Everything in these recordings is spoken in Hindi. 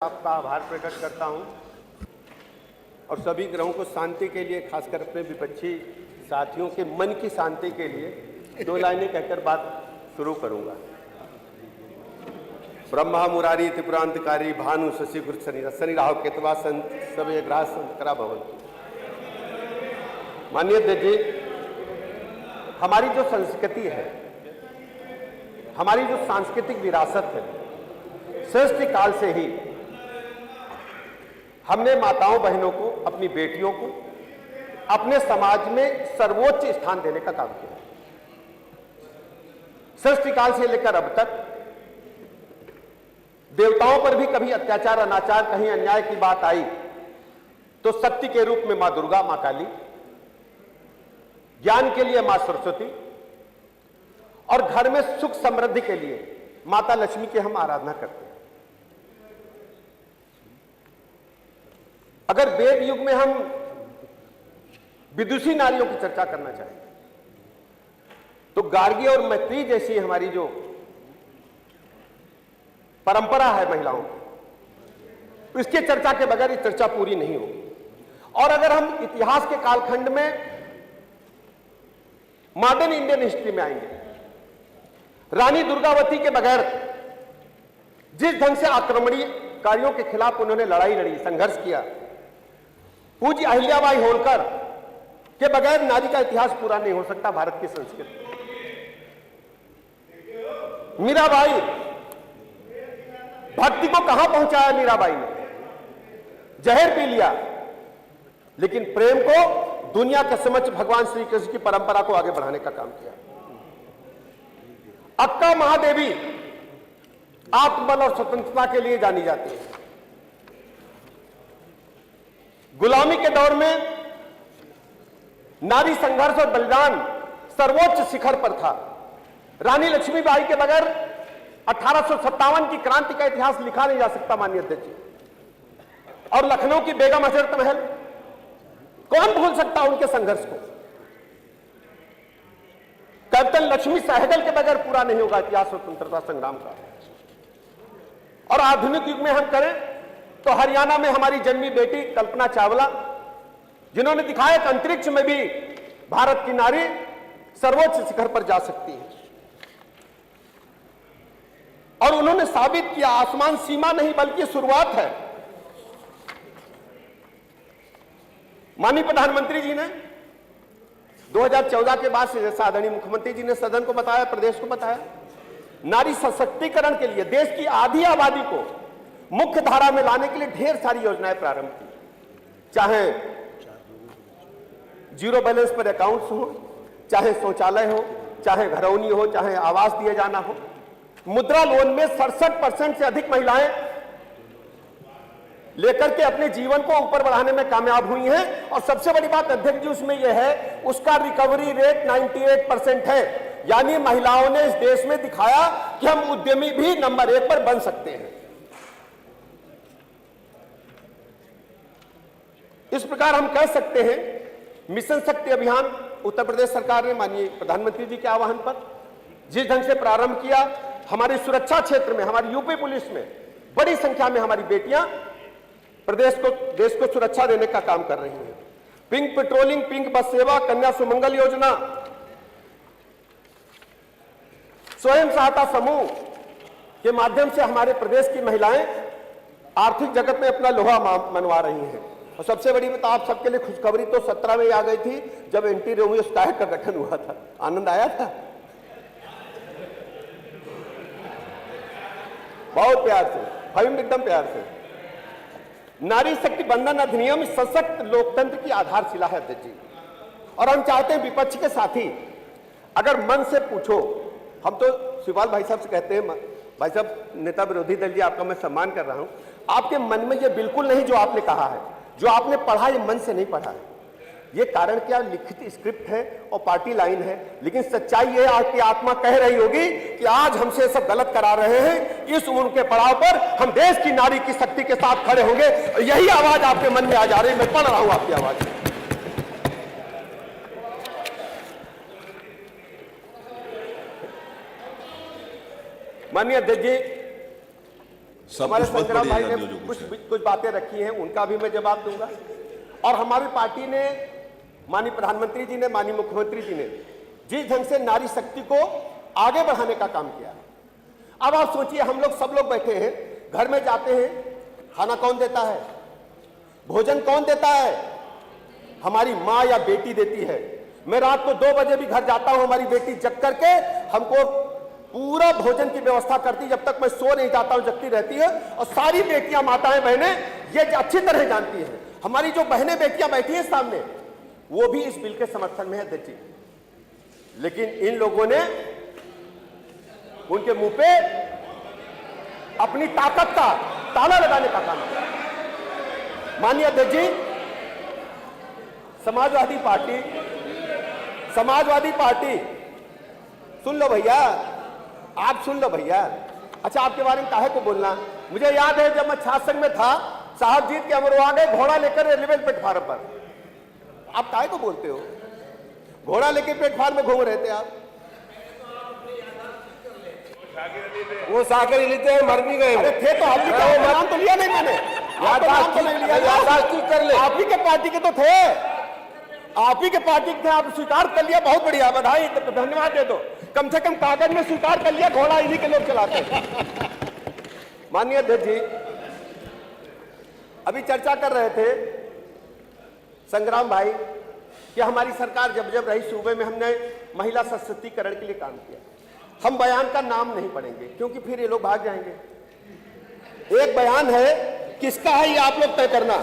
आपका आभार प्रकट करता हूं और सभी ग्रहों को शांति के लिए, खासकर अपने विपक्षी साथियों के मन की शांति के लिए दो लाइनें कहकर बात शुरू करूंगा। ब्रह्मा मुरारी त्रिपुरांतकारी भानु शशि गुरु शनि राहु केतवा संत सब ग्राह संकरा भवन। माननीय अध्यक्ष जी, हमारी जो संस्कृति है, हमारी जो सांस्कृतिक विरासत है, सृष्टि काल से ही हमने माताओं बहनों को, अपनी बेटियों को अपने समाज में सर्वोच्च स्थान देने का काम किया। सृष्टि काल से लेकर अब तक देवताओं पर भी कभी अत्याचार, अनाचार, कहीं अन्याय की बात आई तो शक्ति के रूप में मां दुर्गा, मां काली, ज्ञान के लिए मां सरस्वती और घर में सुख समृद्धि के लिए माता लक्ष्मी की हम आराधना करते हैं। अगर वेद युग में हम विदुषी नारियों की चर्चा करना चाहें तो गार्गी और मैत्री जैसी हमारी जो परंपरा है महिलाओं की, इसकी चर्चा के बगैर ये चर्चा पूरी नहीं होगी। और अगर हम इतिहास के कालखंड में मॉडर्न इंडियन हिस्ट्री में आएंगे, रानी दुर्गावती के बगैर जिस ढंग से आक्रमणकारियों के खिलाफ उन्होंने लड़ाई लड़ी, संघर्ष किया, पूज्य अहिल्याबाई होलकर के बगैर नारी का इतिहास पूरा नहीं हो सकता भारत की संस्कृति। मीराबाई, भक्ति को कहां पहुंचाया मीराबाई ने? जहर पी लिया, लेकिन प्रेम को दुनिया के समक्ष भगवान श्री कृष्ण की परंपरा को आगे बढ़ाने का काम किया। अक्का महादेवी आत्मबल और स्वतंत्रता के लिए जानी जाती है। गुलामी के दौर में नारी संघर्ष और बलिदान सर्वोच्च शिखर पर था। रानी लक्ष्मीबाई के बगैर 1857 की क्रांति का इतिहास लिखा नहीं जा सकता माननीय अध्यक्ष जी। और लखनऊ की बेगम हजरत महल, कौन भूल सकता उनके संघर्ष को? कैप्टन लक्ष्मी सहगल के बगैर पूरा नहीं होगा इतिहास स्वतंत्रता संग्राम का। और आधुनिक युग में हम करें तो हरियाणा में हमारी जन्मी बेटी कल्पना चावला, जिन्होंने दिखाया कि अंतरिक्ष में भी भारत की नारी सर्वोच्च शिखर पर जा सकती है। और उन्होंने साबित किया आसमान सीमा नहीं बल्कि शुरुआत है। माननीय प्रधानमंत्री जी ने 2014 के बाद से, जैसा आदरणीय मुख्यमंत्री जी ने सदन को बताया, प्रदेश को बताया, नारी सशक्तिकरण के लिए देश की आधी आबादी को मुख्य धारा में लाने के लिए ढेर सारी योजनाएं प्रारंभ की। चाहे जीरो बैलेंस पर अकाउंट्स हो, चाहे शौचालय हो, चाहे घरौनी हो, चाहे आवास दिए जाना हो। मुद्रा लोन में 67% से अधिक महिलाएं लेकर के अपने जीवन को ऊपर बढ़ाने में कामयाब हुई हैं। और सबसे बड़ी बात अध्यक्ष जी उसमें यह है, उसका रिकवरी रेट 98% है। यानी महिलाओं ने इस देश में दिखाया कि हम उद्यमी भी नंबर 1 पर बन सकते हैं। इस प्रकार हम कह सकते हैं मिशन शक्ति अभियान उत्तर प्रदेश सरकार ने माननीय प्रधानमंत्री जी के आह्वान पर जिस ढंग से प्रारंभ किया, हमारी सुरक्षा क्षेत्र में, हमारी यूपी पुलिस में बड़ी संख्या में हमारी बेटियां देश को सुरक्षा देने का काम कर रही हैं। पिंक पेट्रोलिंग, पिंक बस सेवा, कन्या सुमंगल योजना, स्वयं सहायता समूह के माध्यम से हमारे प्रदेश की महिलाएं आर्थिक जगत में अपना लोहा मनवा रही हैं। और सबसे बड़ी बात आप सबके लिए खुशखबरी तो 17 में आ गई थी जब एंटी रेवेन्यू स्टाफ का गठन हुआ था। आनंद आया था बहुत प्यार से, भाई एकदम प्यार से। नारी शक्ति बंधन अधिनियम सशक्त लोकतंत्र की आधारशिला है अध्यक्ष जी। और हम चाहते हैं विपक्ष के साथी, अगर मन से पूछो, हम तो शिवपाल भाई साहब से कहते हैं, भाई साहब नेता विरोधी दल जी आपका मैं सम्मान कर रहा हूं, आपके मन में ये बिल्कुल नहीं जो आपने कहा है, जो आपने पढ़ा ये मन से नहीं पढ़ा है। ये कारण क्या, लिखित स्क्रिप्ट है और पार्टी लाइन है, लेकिन सच्चाई ये आपकी आत्मा कह रही होगी कि आज हमसे सब गलत करा रहे हैं। इस उम्र के पड़ाव पर हम देश की नारी की शक्ति के साथ खड़े होंगे। यही आवाज आपके मन में आ जा रही है, मैं पढ़ रहा हूं आपकी आवाज। माननीय अध्यक्ष जी, हमारे संग्राम भाई ने कुछ बातें रखी हैं, उनका भी मैं जवाब दूंगा। और हमारी पार्टी ने, माननीय प्रधानमंत्री जी ने, माननीय मुख्यमंत्री जी ने जिस ढंग से नारी शक्ति को आगे बढ़ाने का काम किया। अब आप सोचिए, हम लोग सब लोग बैठे हैं, घर में जाते हैं, खाना कौन देता है, भोजन कौन देता है? हमारी माँ या बेटी देती है। मैं रात को 2 बजे भी घर जाता हूं, हमारी बेटी जग करके हमको पूरा भोजन की व्यवस्था करती, जब तक मैं सो नहीं जाता हूं जगती रहती है। और सारी बेटियां, माताएं, बहनें ये अच्छी तरह जानती हैं। हमारी जो बहनें बेटियां बैठी हैं सामने, वो भी इस बिल के समर्थन में है अध्यक्ष जी। लेकिन इन लोगों ने उनके मुंह पे अपनी ताकत का ताला लगाने का काम किया। माननीय अध्यक्ष जी, समाजवादी पार्टी सुन लो भैया, आप सुन लो भैया। अच्छा, आपके बारे में काहे को बोलना? मुझे याद है जब मैं छात्र संघ में था, साहब जीत के अमरवा गए घोड़ा लेकर रेलवे प्लेटफार्म पर। आप काहे को बोलते हो? घोड़ा लेकर प्लेटफार्म में घूम रहे थे आप। वो साकर लेते हैं, मर भी गए। अरे थे तो आप भी, नाम तो लिया नहीं मैंने, नाम तो नहीं लिया। कर ले, आप ही के पार्टी के तो थे, आप ही के पार्टी के थे, आप स्वीकार कर लिया, बहुत बढ़िया, बधाई, धन्यवाद दे दो। कम से कम कागज में स्वीकार कर लिया, घोड़ा इन्हीं के लोग चलाते हैं। माननीय अध्यक्ष जी, अभी चर्चा कर रहे थे संग्राम भाई कि हमारी सरकार जब जब रही सूबे में हमने महिला सशक्तिकरण के लिए काम किया। हम बयान का नाम नहीं पढ़ेंगे क्योंकि फिर ये लोग भाग जाएंगे। एक बयान है, किसका है ये आप लोग तय करना।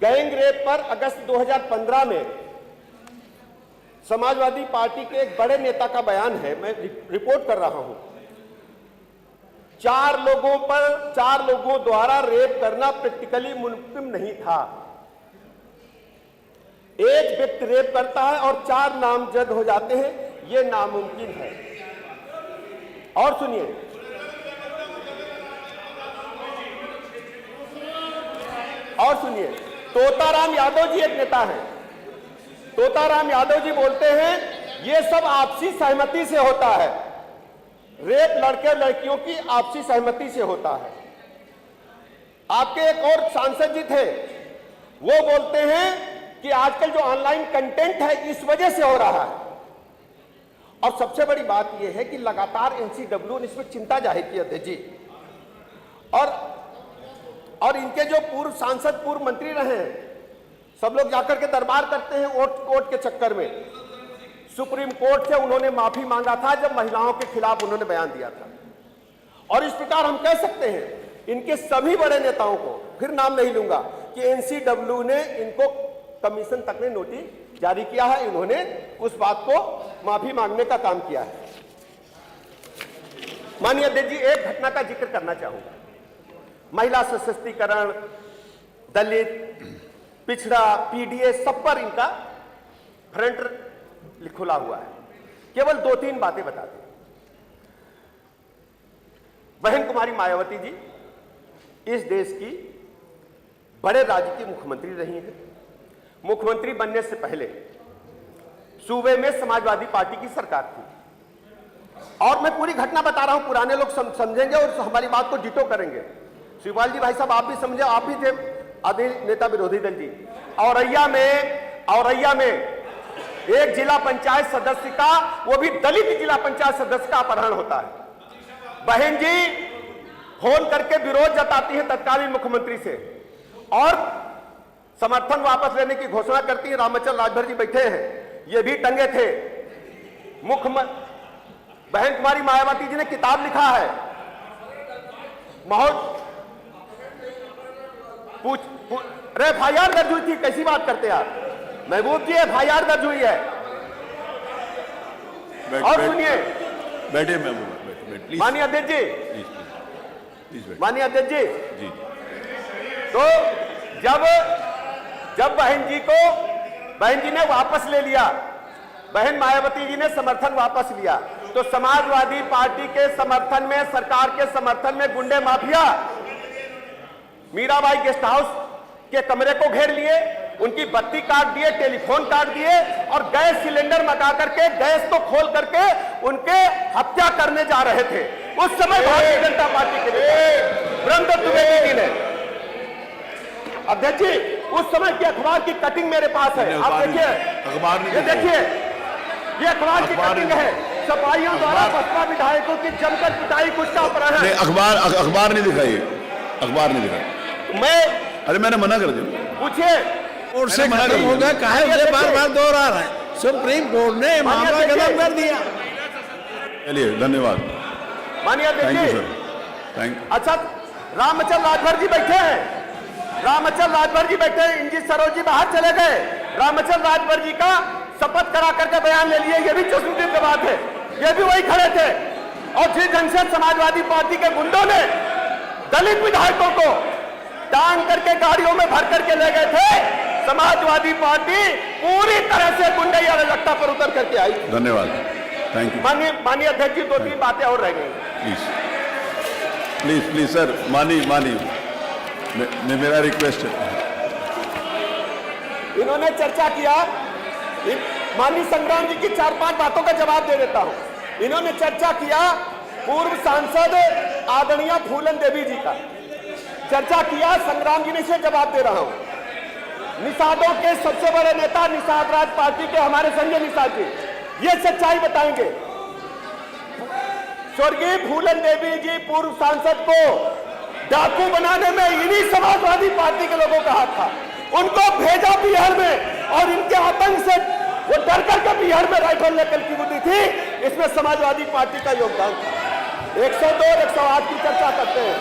गैंग रेप पर अगस्त 2015 में समाजवादी पार्टी के एक बड़े नेता का बयान है, मैं रिपोर्ट कर रहा हूं। 4 लोगों द्वारा रेप करना प्रैक्टिकली मुमकिन नहीं था। एक व्यक्ति रेप करता है और 4 नामजद हो जाते हैं, यह नामुमकिन है। और सुनिए, तोताराम यादव जी एक नेता हैं। तोताराम यादव जी बोलते हैं यह सब आपसी सहमति से होता है, रेप लड़के लड़कियों की आपसी सहमति से होता है। आपके एक और सांसद जी थे, वो बोलते हैं कि आजकल जो ऑनलाइन कंटेंट है इस वजह से हो रहा है। और सबसे बड़ी बात यह है कि लगातार एनसीडब्ल्यू ने इसमें चिंता जाहिर की अध्यक्ष जी। और इनके जो पूर्व सांसद, पूर्व मंत्री रहे हैं, सब लोग जाकर के दरबार करते हैं वोट के चक्कर में। सुप्रीम कोर्ट से उन्होंने माफी मांगा था जब महिलाओं के खिलाफ उन्होंने बयान दिया था। और इस प्रकार हम कह सकते हैं इनके सभी बड़े नेताओं को, फिर नाम नहीं लूंगा, कि एनसीडब्ल्यू ने इनको कमीशन तक ने नोटिस जारी किया है, इन्होंने उस बात को माफी मांगने का काम किया है। माननीय अध्यक्ष जी, एक घटना का जिक्र करना चाहूंगा। महिला सशक्तिकरण, दलित, पिछड़ा, पीडीए, सब पर इनका फ्रंट खुला हुआ है। केवल 2-3 बातें बता दें। बहन कुमारी मायावती जी इस देश की बड़े राज्य की मुख्यमंत्री रही हैं। मुख्यमंत्री बनने से पहले सूबे में समाजवादी पार्टी की सरकार थी। और मैं पूरी घटना बता रहा हूं, पुराने लोग समझेंगे और हमारी बात को डिटो करेंगे। शिवपाल जी भाई साहब, आप भी समझे, आप भी थे आदि नेता विरोधी दल जी। औरैया में एक जिला पंचायत सदस्य का, वो भी दलित जिला पंचायत सदस्य का अपहरण होता है। बहन जी फोन करके विरोध जताती है तत्कालीन मुख्यमंत्री से और समर्थन वापस लेने की घोषणा करती है। रामचंद्र राजभर जी बैठे हैं, ये भी टंगे थे। बहन कुमारी मायावती जी ने किताब लिखा है, FIR दर्ज हुई थी। कैसी बात करते हैं आप? महबूब जी, FIR दर्ज हुई है। और सुनिए, बैठे महबूब, माननीय अध्यक्ष जी, माननीय अध्यक्ष जी, तो जब बहन जी ने वापस ले लिया, बहन मायावती जी ने समर्थन वापस लिया, तो समाजवादी पार्टी के समर्थन में, सरकार के समर्थन में गुंडे माफिया मीराबाई गेस्ट हाउस के कमरे को घेर लिए उनकी बत्ती काट दिए, टेलीफोन काट दिए और गैस सिलेंडर मंगा करके गैस को खोल करके उनके हत्या करने जा रहे थे। उस समय भारतीय जनता पार्टी के ब्रह्मदत्त द्विवेदी जी ने, अध्यक्ष जी, उस समय की अखबार की कटिंग मेरे पास है, आप देखिए, ये देखिए, ये अखबार की कटिंग है। सफाइयों द्वारा बसपा विधायकों की जमकर पिटाई गुस्सा अपहरण। अखबार नहीं दिखाई, अखबार नहीं दिखाई। मैं मैंने मना कर दिया, पूछिए कोर्ट से खत्म हो गया, काहे उसे बार बार दोहरा रहा है? सुप्रीम कोर्ट ने मामला खत्म कर दिया। चलिए, धन्यवाद, मानिए थैंक यू देखिए। Sir, thank you. अच्छा, रामचंद्र राजभर जी बैठे हैं, रामचंद्र राजभर जी बैठे हैं, इंजी सरोज जी बाहर चले गए। रामचंद्र राजभर जी का शपथ करा करके बयान ले लिए, ये भी चुस्मदीद की बात है, ये भी वही खड़े थे। और जिस ढंग से समाजवादी पार्टी के गुंडों ने दलित विधायकों को टांग करके गाड़ियों में भर करके ले गए थे, समाजवादी पार्टी पूरी तरह से गुंडई अराजकता पर उतर करके आई। धन्यवाद, थैंक यू। माननीय अध्यक्ष जी, 2-3 बातें और रह गई। प्लीज सर, मानी मेरा रिक्वेस्ट है। इन्होंने चर्चा किया, माननीय संग्राम जी की 4-5 बातों का जवाब दे देता हूं। इन्होंने चर्चा किया पूर्व सांसद आदरणीय फूलन देवी जी का, चर्चा किया, संग्राम जी ने इसे जवाब दे रहा हूं। निषादों के सबसे बड़े नेता निषाद राज पार्टी के हमारे संजय निषाद जी ये सच्चाई बताएंगे। स्वर्गीय फूलन देवी जी पूर्व सांसद को डाकू बनाने में इन्हीं समाजवादी पार्टी के लोगों का हाथ था। उनको भेजा बिहार में और इनके आतंक से वो डर करके बिहार में राइफल लेकर की बुद्धि थी, इसमें समाजवादी पार्टी का योगदान था। 102 और 108 की चर्चा करते हैं,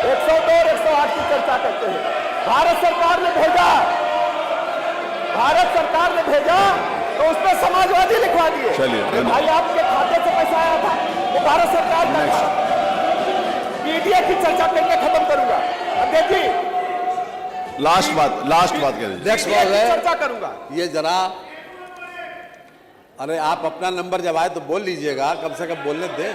102 और 108 की चर्चा करते हैं। भारत सरकार ने भेजा तो उसमें समाजवादी लिखवा दिए। चलिए, अरे भाई, आपके खाते से पैसा आया था, वो भारत सरकार का था। पीडीए की चर्चा करके खत्म करूंगा अध्यक्ष जी, लास्ट बात कह दीजिए। नेक्स्ट कॉल है, चर्चा करूंगा। ये जरा, अरे आप अपना नंबर जब आए तो बोल लीजिएगा, कम से कम बोलने दें।